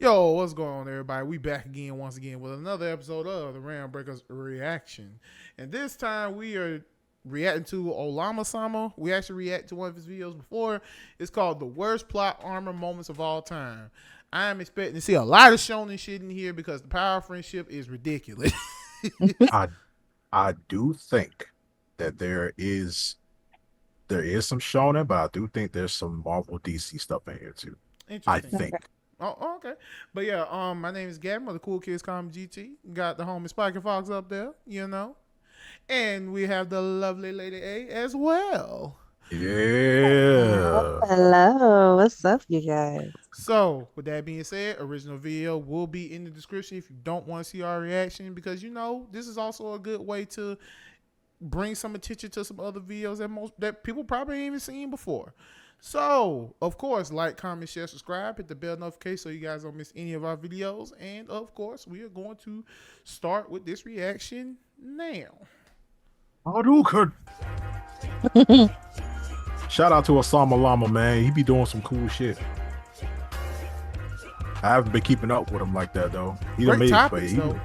Yo, what's going on, everybody? We back again, once again, with another episode of the Ram Breakers Reaction. And this time we are reacting to Olama Sama. We actually react to one of his videos before. It's called The Worst Plot Armor Moments of All Time. I'm expecting to see a lot of shonen shit in here because the power of friendship is ridiculous. I I do think that there is some shonen, but I do think there's some Marvel DC stuff in here too. I Interesting. think. Okay. But yeah, my name is Gavin of the Cool Kids Kamen GT. Got the homie Spike and Fox up there, you know. And we have the lovely Lady A as well. Yeah. Hello, what's up, you guys? So, with that being said, original video will be in the description if you don't want to see our reaction because this is also a good way to bring some attention to some other videos that people probably ain't even seen before. So, of course, like, comment, share, subscribe, hit the bell notification so you guys don't miss any of our videos. And of course, we are going to start with this reaction now. Hadouken. Shout out to Osama Lama, man. He be doing some cool shit. I haven't been keeping up with him like that though. He done Great made topics, it, though.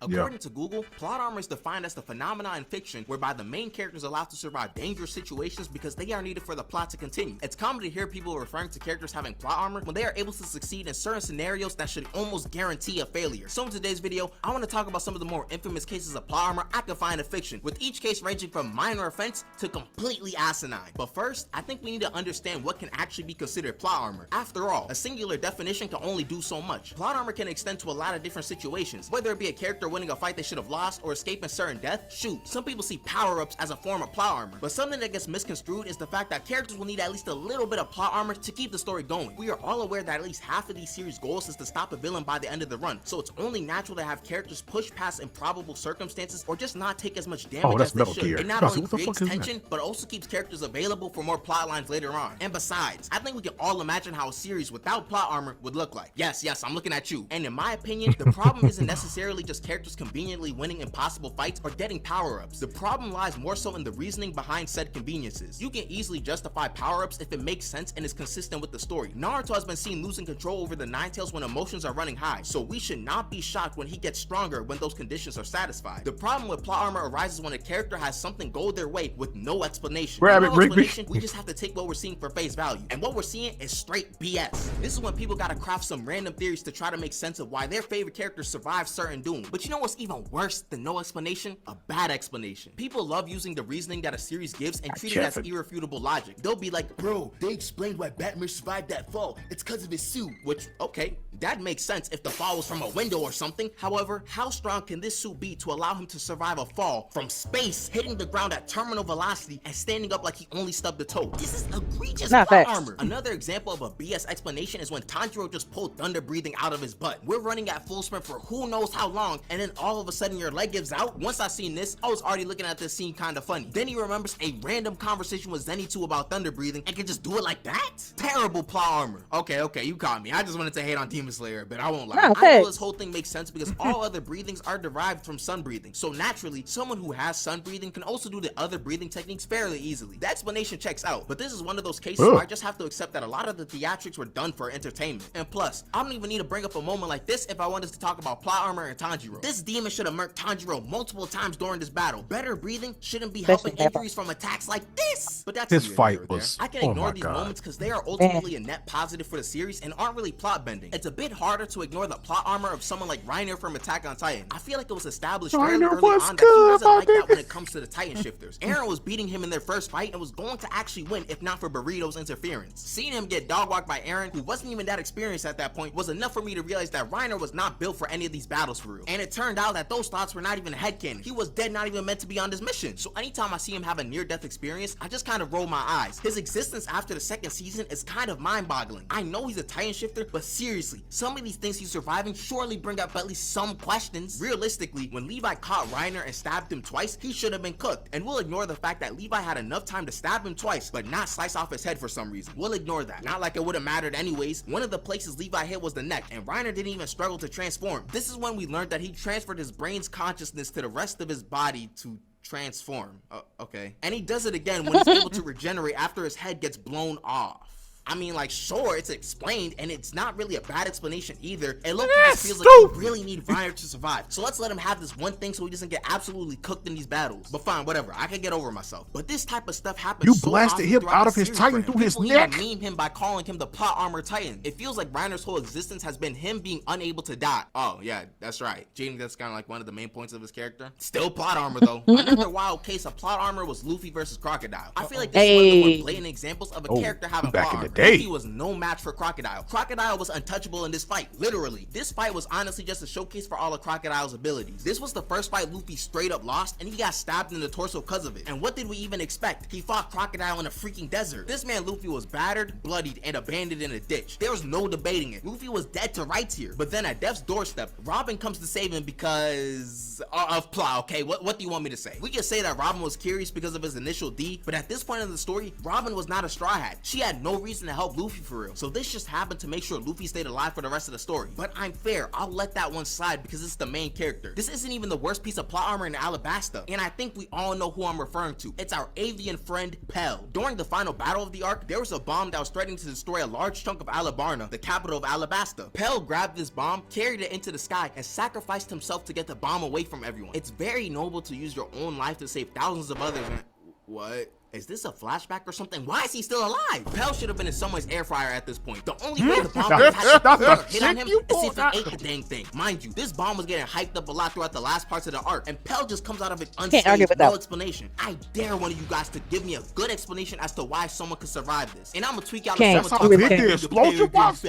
According to Google, plot armor is defined as the phenomena in fiction whereby the main character is allowed to survive dangerous situations because they are needed for the plot to continue. It's common to hear people referring to characters having plot armor when they are able to succeed in certain scenarios that should almost guarantee a failure. So in today's video, I want to talk about some of the more infamous cases of plot armor I can find in fiction, with each case ranging from minor offense to completely asinine. But first, I think we need to understand what can actually be considered plot armor. After all, a singular definition can only do so much. Plot armor can extend to a lot of different situations, whether it be a character winning a fight they should have lost or escaping certain death. Shoot, some people see power-ups as a form of plot armor, but something that gets misconstrued is the fact that characters will need at least a little bit of plot armor to keep the story going. We are all aware that at least half of these series goals is to stop a villain by the end of the run, so it's only natural to have characters push past improbable circumstances or just not take as much damage as they Metal should. Gear. It not What only the fuck creates is that? tension, but also keeps characters available for more plot lines later on. And besides, I think we can all imagine how a series without plot armor would look like. Yes, I'm looking at you. And in my opinion, the problem isn't necessarily just characters conveniently winning impossible fights or getting power-ups. The problem lies more so in the reasoning behind said conveniences. You can easily justify power-ups if it makes sense and is consistent with the story. Naruto has been seen losing control over the Nine Tails when emotions are running high, so we should not be shocked when he gets stronger when those conditions are satisfied. The problem with plot armor arises when a character has something go their way with no explanation. Grab With it, no Rigby. explanation, we just have to take what we're seeing for face value, and what we're seeing is straight BS. This is when people gotta craft some random theories to try to make sense of why their favorite characters survive certain doom. But you know what's even worse than no explanation? A bad explanation. People love using the reasoning that a series gives and treat it as irrefutable logic. They'll be like, bro, they explained why Batman survived that fall. It's because of his suit. Which, okay, that makes sense if the fall was from a window or something. However, how strong can this suit be to allow him to survive a fall from space, hitting the ground at terminal velocity and standing up like he only stubbed a toe? This is egregious Not plot facts. armor. Another example of a BS explanation is when Tanjiro just pulled thunder breathing out of his butt. We're running at full sprint for who knows how long, and then all of a sudden your leg gives out. Once I seen this, I was already looking at this scene kind of funny. Then he remembers a random conversation with Zenitsu about thunder breathing and can just do it like that? Terrible plot armor. Okay, you caught me. I just wanted to hate on Demon Slayer, but I won't lie. No, I know thanks. this whole thing makes sense because all other breathings are derived from sun breathing. So naturally, someone who has sun breathing can also do the other breathing techniques fairly easily. The explanation checks out, but this is one of those cases where I just have to accept that a lot of the theatrics were done for entertainment. And plus, I don't even need to bring up a moment like this if I wanted to talk about plot armor and Tanjiro. This demon should have murked Tanjiro multiple times during this battle. Better breathing shouldn't be helping injuries from attacks like this. But that's His neither fight here nor was- there. I can oh ignore my these God. moments because they are ultimately a net positive for the series and aren't really plot bending. It's a bit harder to ignore the plot armor of someone like Reiner from Attack on Titan. I feel like it was established fairly Reiner early was on that he good, wasn't my like that when nigga. it comes to the Titan shifters. Aaron was beating him in their first fight and was going to actually win if not for Burrito's interference. Seeing him get dog walked by Aaron, who wasn't even that experienced at that point, was enough for me to realize that Reiner was not built for any of these battles for real. And it turned out that those thoughts were not even headcanon. He was dead, not even meant to be on this mission. So anytime I see him have a near-death experience, I just kind of roll my eyes. His existence after the second season is kind of mind-boggling. I know he's a Titan shifter, but seriously, some of these things he's surviving surely bring up at least some questions. Realistically, when Levi caught Reiner and stabbed him twice, he should have been cooked. And we'll ignore the fact that Levi had enough time to stab him twice, but not slice off his head for some reason. We'll ignore that. Not like it would have mattered anyways. One of the places Levi hit was the neck, and Reiner didn't even struggle to transform. This is when we learned that he transferred his brain's consciousness to the rest of his body to transform. Okay. And he does it again when he's able to regenerate after his head gets blown off. I mean, like, sure, it's explained, and it's not really a bad explanation either. It looks That's feels like you stupid. really need Reiner to survive. So let's let him have this one thing so he doesn't get absolutely cooked in these battles. But fine, whatever. I can get over myself. But this type of stuff happens. You so blasted often him throughout out the of his series Titan for him. through his People neck. even meme him by calling him the plot armor Titan. It feels like Reiner's whole existence has been him being unable to die. Oh yeah, that's right. Jaden, that's kind of like one of the main points of his character. Still plot armor though. Another wild case of plot armor was Luffy versus Crocodile. I feel like this is one of the more blatant examples of a character having back plot in the armor. day. Luffy was no match for Crocodile. Crocodile was untouchable in this fight, literally. This fight was honestly just a showcase for all of Crocodile's abilities. This was the first fight Luffy straight up lost, and he got stabbed in the torso because of it. And what did we even expect? He fought Crocodile in a freaking desert. This man Luffy was battered, bloodied, and abandoned in a ditch. There was no debating it. Luffy was dead to rights here. But then at Death's doorstep, Robin comes to save him because of plot. Okay, what do you want me to say? We can say that Robin was curious because of his initial D, but at this point in the story, Robin was not a Straw Hat. She had no reason to help Luffy for real. So this just happened to make sure Luffy stayed alive for the rest of the story. But I'm fair, I'll let that one slide because it's the main character. This isn't even the worst piece of plot armor in Alabasta, and I think we all know who I'm referring to. It's our avian friend, Pell. During the final battle of the arc, there was a bomb that was threatening to destroy a large chunk of Alabarna, the capital of Alabasta. Pell grabbed this bomb, carried it into the sky, and sacrificed himself to get the bomb away from everyone. It's very noble to use your own life to save thousands of others, and what? Is this a flashback or something? Why is he still alive? Pell should have been in someone's air fryer at this point. The only way the bomb would have had hit on him is if he ate the dang thing. Mind you, this bomb was getting hyped up a lot throughout the last parts of the arc, and Pell just comes out of it unscathed, no explanation. I dare one of you guys to give me a good explanation as to why someone could survive this. And I'm gonna tweak out Can't. someone talking about the explosion box.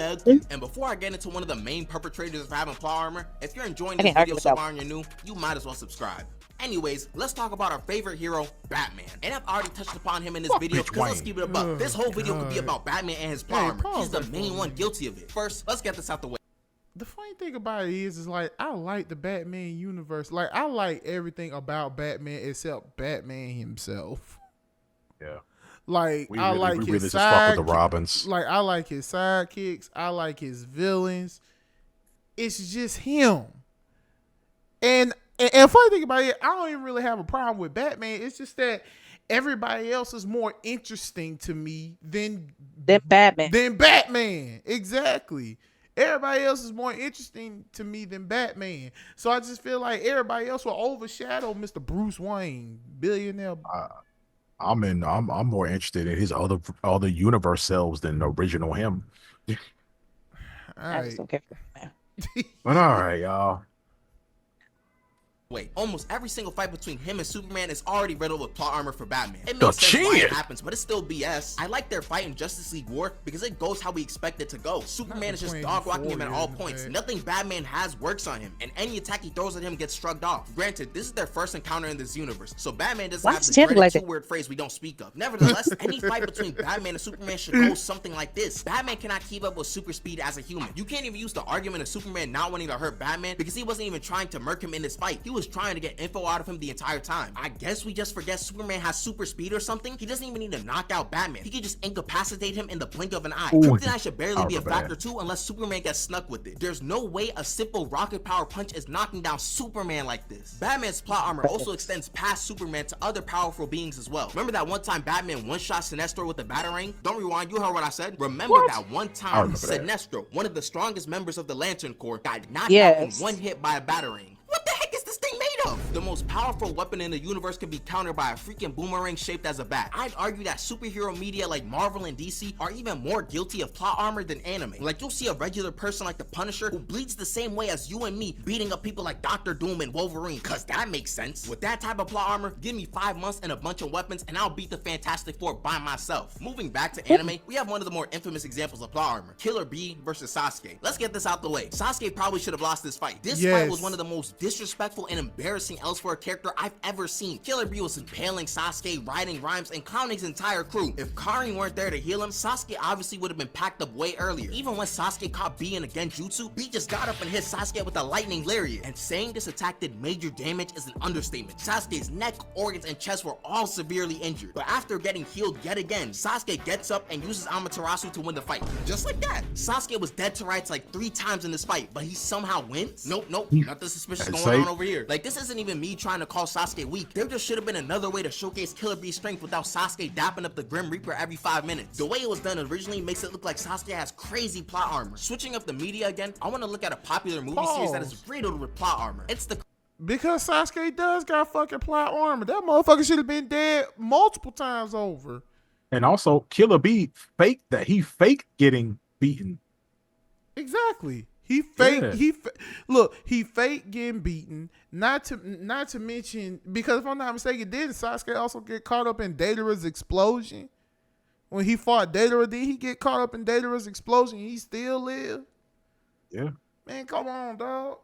And before I get into one of the main perpetrators of having plot armor, if you're enjoying this video so far and you're new, you might as well subscribe. Anyways, let's talk about our favorite hero, Batman. And I've already touched upon him in this video because let's keep it above. This whole video could be about Batman and his plot armor. He's the main one guilty of it. First, let's get this out the way. The funny thing about it is like I like the Batman universe. Like I like everything about Batman except Batman himself. Yeah. Like We I really, like we his really just fuck with the side. Robins. Like I like his sidekicks. I like his villains. It's just him. And funny thing about it, I don't even really have a problem with Batman. It's just that everybody else is more interesting to me than Batman. Than Batman. Exactly. Everybody else is more interesting to me than Batman. So I just feel like everybody else will overshadow Mr. Bruce Wayne, billionaire. I'm more interested in his other universe selves than the original him. All I right. just don't care for Batman. But all right, y'all. Almost every single fight between him and Superman is already riddled with plot armor for Batman. It The makes sense why it chin. happens, but it's still BS. I like their fight in Justice League War because it goes how we expect it to go. Superman is just dog walking him at all points. Nothing Batman has works on him, and any attack he throws at him gets shrugged off. Granted, this is their first encounter in this universe, so Batman doesn't have the dreaded two-word phrase we don't speak of. Nevertheless, any fight between Batman and Superman should go something like this. Batman cannot keep up with super speed as a human. You can't even use the argument of Superman not wanting to hurt Batman because he wasn't even trying to murk him in this fight. He was trying to get info out of him the entire time. I guess we just forget Superman has super speed or something. He doesn't even need to knock out Batman. He can just incapacitate him in the blink of an eye. Kryptonite should barely be a factor too unless Superman gets snuck with it. There's no way a simple rocket power punch is knocking down Superman like this. Batman's plot armor also extends past Superman to other powerful beings as well. Remember that one time Batman one-shot Sinestro with the Batarang? Don't rewind, you heard what I said. Remember that one time Sinestro, one of the strongest members of the Lantern Corps, got knocked out in one hit by a Batarang. What the heck is this thing made of? The most powerful weapon in the universe can be countered by a freaking boomerang shaped as a bat. I'd argue that superhero media like Marvel and DC are even more guilty of plot armor than anime. Like you'll see a regular person like the Punisher who bleeds the same way as you and me beating up people like Doctor Doom and Wolverine, cause that makes sense. With that type of plot armor, give me 5 months and a bunch of weapons and I'll beat the Fantastic Four by myself. Moving back to anime, we have one of the more infamous examples of plot armor, Killer Bee versus Sasuke. Let's get this out the way. Sasuke probably should have lost this fight. This fight was one of the most disrespectful and embarrassing L's for a character I've ever seen. Killer Bee was impaling Sasuke, writing rhymes, and clowning his entire crew. If Karin weren't there to heal him, Sasuke obviously would have been packed up way earlier. Even when Sasuke caught Bee in a genjutsu, Bee just got up and hit Sasuke with a lightning lariat. And saying this attack did major damage is an understatement. Sasuke's neck, organs, and chest were all severely injured. But after getting healed yet again, Sasuke gets up and uses Amaterasu to win the fight. Just like that. Sasuke was dead to rights like 3 times in this fight, but he somehow wins? Nope, nothing suspicious going on over here. Like, this isn't isn't even me trying to call Sasuke weak. There just should have been another way to showcase Killer Bee's strength without Sasuke dapping up the Grim Reaper every 5 minutes. The way it was done originally makes it look like Sasuke has crazy plot armor. Switching up the media again, I want to look at a popular movie series that is riddled with plot armor. It's the Because Sasuke does got fucking plot armor. That motherfucker should have been dead multiple times over. And also, Killer Bee faked that. He faked getting beaten. Exactly. He fake. Yeah. Look. He fake getting beaten. Not to mention, because if I'm not mistaken, didn't Sasuke also get caught up in Datara's explosion? When he fought Datara, did he get caught up in Datara's explosion? And he still lived. Yeah. Man, come on, dog.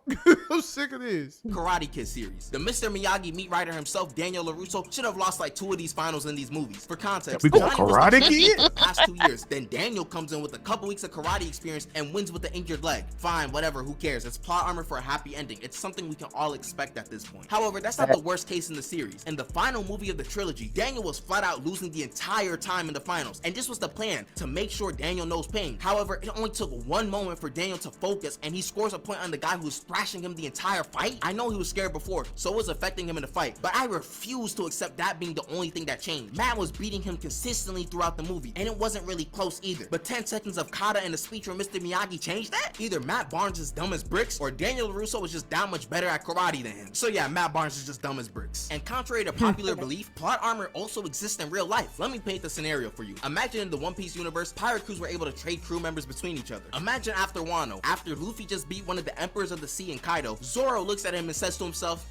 I'm sick of this. Karate Kid series. The Mr. Miyagi meat writer himself, Daniel LaRusso, should have lost like 2 of these finals in these movies. For context, We go Johnny was Karate the champion Kid? for the past 2 years. Then Daniel comes in with a couple weeks of karate experience and wins with the injured leg. Fine, whatever, who cares? It's plot armor for a happy ending. It's something we can all expect at this point. However, that's not the worst case in the series. In the final movie of the trilogy, Daniel was flat out losing the entire time in the finals. And this was the plan, to make sure Daniel knows pain. However, it only took one moment for Daniel to focus, and he scores a point on the guy who was thrashing him the entire fight. I know he was scared before, so it was affecting him in the fight, but I refuse to accept that being the only thing that changed. Matt was beating him consistently throughout the movie, and it wasn't really close either. But 10 seconds of kata and a speech from Mr. Miyagi changed that? Either Matt Barnes is dumb as bricks, or Daniel LaRusso was just that much better at karate than him. So yeah, Matt Barnes is just dumb as bricks. And contrary to popular belief, plot armor also exists in real life. Let me paint the scenario for you. Imagine in the One Piece universe, pirate crews were able to trade crew members between each other. Imagine after Wano, after Luffy just beat one of the emperors of the sea in Kaido, Zoro looks at him and says to himself,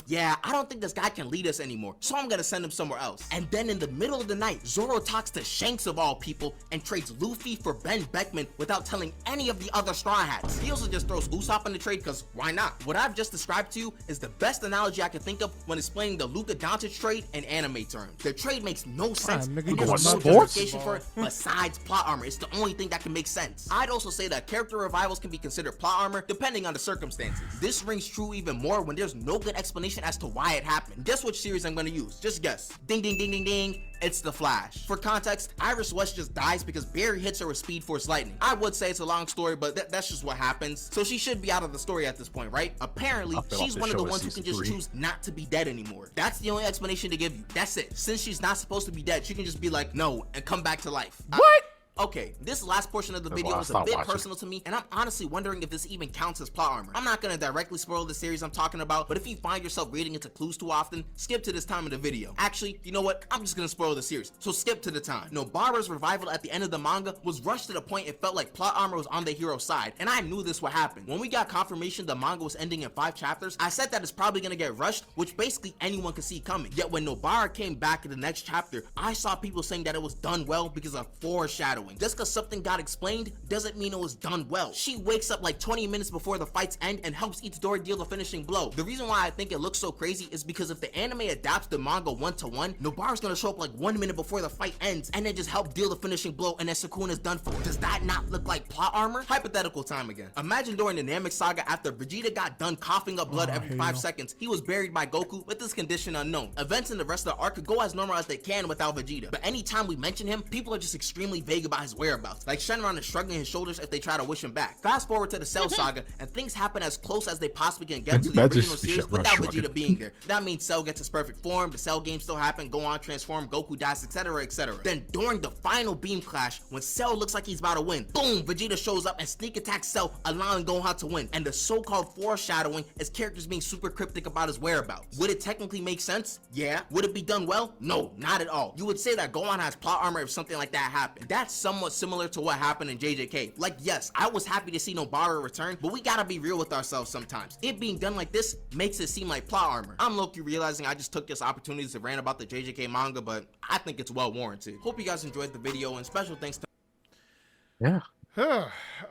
yeah, I don't think this guy can lead us anymore, so I'm gonna send him somewhere else. And then in the middle of the night, Zoro talks to Shanks of all people and trades Luffy for Ben Beckman without telling any of the other Straw Hats. He also just throws Usopp in the trade because why not? What I've just described to you is the best analogy I can think of when explaining the Luka Doncic trade in anime terms. The trade makes no sense, nigga, and you there's going no sports? justification for it besides plot armor. It's the only thing that can make sense. I'd also say that character revivals can be considered plot armor depending on the circumstances. This rings true even more when there's no good explanation as to why it happened. Guess which series I'm gonna use? Just guess. Ding ding ding ding ding. It's The Flash. For context, Iris West just dies because Barry hits her with Speed Force Lightning. I would say it's a long story, but that's just what happens. So she should be out of the story at this point, right? Apparently, she's one of the ones who can just choose not to be dead anymore. That's the only explanation to give you. That's it. Since she's not supposed to be dead, she can just be like, no, and come back to life. What? Okay, this last portion of the video was a bit personal to me, and I'm honestly wondering if this even counts as plot armor. I'm not gonna directly spoil the series I'm talking about, but if you find yourself reading into clues too often, skip to this time of the video. Actually, you know what? I'm just gonna spoil the series, so skip to the time. Nobara's revival at the end of the manga was rushed to the point it felt like plot armor was on the hero's side, and I knew this would happen. When we got confirmation the manga was ending in 5 chapters, I said that it's probably gonna get rushed, which basically anyone could see coming. Yet when Nobara came back in the next chapter, I saw people saying that it was done well because of foreshadowing. Just because something got explained doesn't mean it was done well. She wakes up like 20 minutes before the fights end and helps Itadori deal the finishing blow. The reason why I think it looks so crazy is because if the anime adapts the manga 1-to-1, Nobara's gonna show up like 1 minute before the fight ends and then just help deal the finishing blow, and then Sukuna's done for. Does that not look like plot armor? Hypothetical time again. Imagine during the Namek saga, after Vegeta got done coughing up blood every 5 seconds, he was buried by Goku with this condition unknown. Events in the rest of the arc could go as normal as they can without Vegeta, but anytime we mention him, people are just extremely vague about his whereabouts. Like Shenron is shrugging his shoulders if they try to wish him back. Fast forward to the Cell saga, and things happen as close as they possibly can get to the original series without Vegeta being there. That means Cell gets his perfect form, the Cell games still happen, go on, transform, Goku dies, etc, etc. Then during the final beam clash, when Cell looks like he's about to win, boom, Vegeta shows up and sneak attacks Cell, allowing Gohan to win. And the so-called foreshadowing is characters being super cryptic about his whereabouts. Would it technically make sense? Yeah. Would it be done well? No, not at all. You would say that Gohan has plot armor if something like that happened. That's somewhat similar to what happened in JJK. Like, yes, I was happy to see Nobara return, but we gotta be real with ourselves sometimes. It being done like this makes it seem like plot armor. I'm low-key realizing I just took this opportunity to rant about the JJK manga, but I think it's well warranted. Hope you guys enjoyed the video, and special thanks to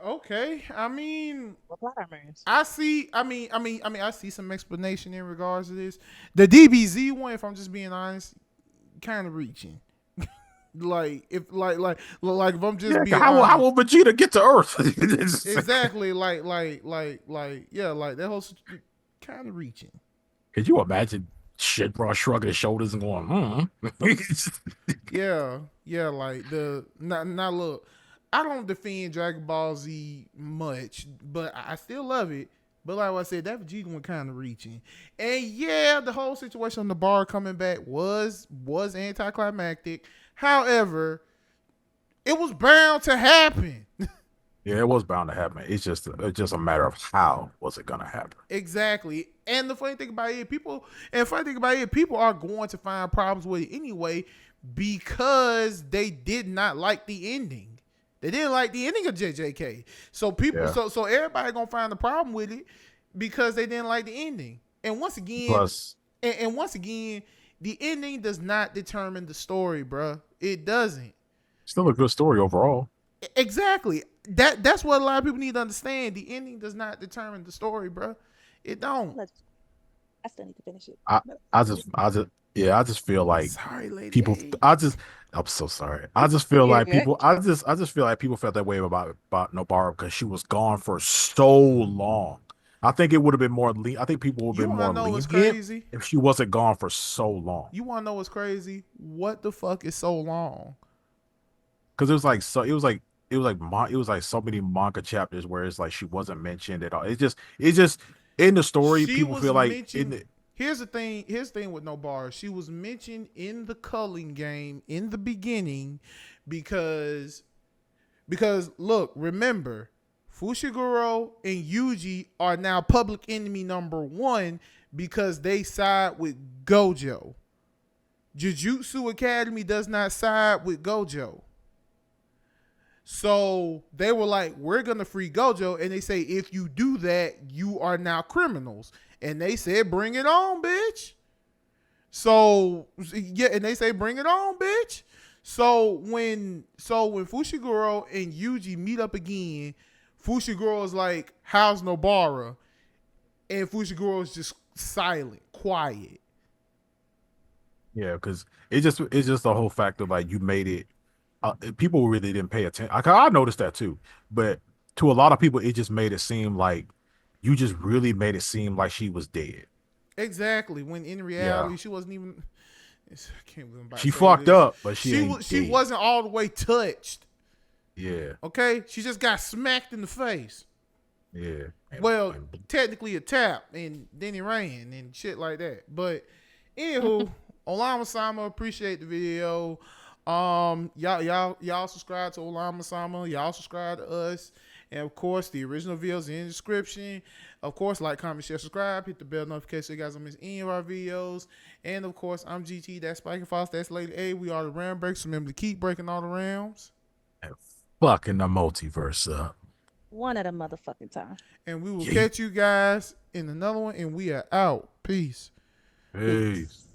Okay. I mean, What plot armor is? I see some explanation in regards to this. The DBZ one, if I'm just being honest, kind of reaching. If I'm just being how will Vegeta get to Earth? exactly yeah, like that whole kind of reaching. Could you imagine Shenron shrugging his shoulders and going, Yeah, like not look. I don't defend Dragon Ball Z much, but I still love it. But like I said, that Vegeta one kind of reaching. And yeah, the whole situation on the bar coming back was anticlimactic. However, it was bound to happen. Yeah, it was bound to happen. It's just a matter of how was it gonna happen. Exactly. And the funny thing about it, people are going to find problems with it anyway because they did not like the ending. They didn't like the ending of JJK. So so everybody gonna find the problem with it because they didn't like the ending. And once again, the ending does not determine the story, bruh. It doesn't. Still a good story overall. Exactly. That's what a lot of people need to understand. The ending does not determine the story, bruh. It don't. I still need to finish it. I just feel like Sorry, lady. people. I'm so sorry. I just feel like people. I just feel like people felt that way about Nobara because she was gone for so long. I think it would have been more. I think people would have been more lenient if she wasn't gone for so long. You want to know what's crazy? What the fuck is so long? Because it was like so many manga chapters where it's like she wasn't mentioned at all. It's just in the story. People feel like here's the thing with Nobara. She was mentioned in the culling game in the beginning because look, remember, Fushiguro and Yuji are now public enemy number 1 because they side with Gojo. Jujutsu Academy does not side with Gojo. So they were like, we're going to free Gojo. And they say, if you do that, you are now criminals. And they said, bring it on, bitch. So, yeah, and they say, bring it on, bitch. So when Fushiguro and Yuji meet up again, Fushiguro is like, how's Nobara? And Fushiguro is just silent, quiet. Yeah, because it's just the whole fact of like you made it. People really didn't pay attention. I noticed that too, but to a lot of people, it just made it seem like you just really made it seem like she was dead. Exactly. When in reality, she wasn't even. She fucked up, but she wasn't all the way touched. Yeah. Okay. She just got smacked in the face. Yeah. Well, technically a tap, and then he ran and shit like that. But anywho, Olama-sama, appreciate the video. Y'all subscribe to Olama-sama. Y'all subscribe to us. And of course, the original videos in the description. Of course, like, comment, share, subscribe. Hit the bell notification so you guys don't miss any of our videos. And of course, I'm GT. That's Spike Fox. That's Lady A. We are the Ram Breakers. Remember to keep breaking all the rams. And fucking the multiverse up. One at a motherfucking time. And we will catch you guys in another one. And we are out. Peace. Peace.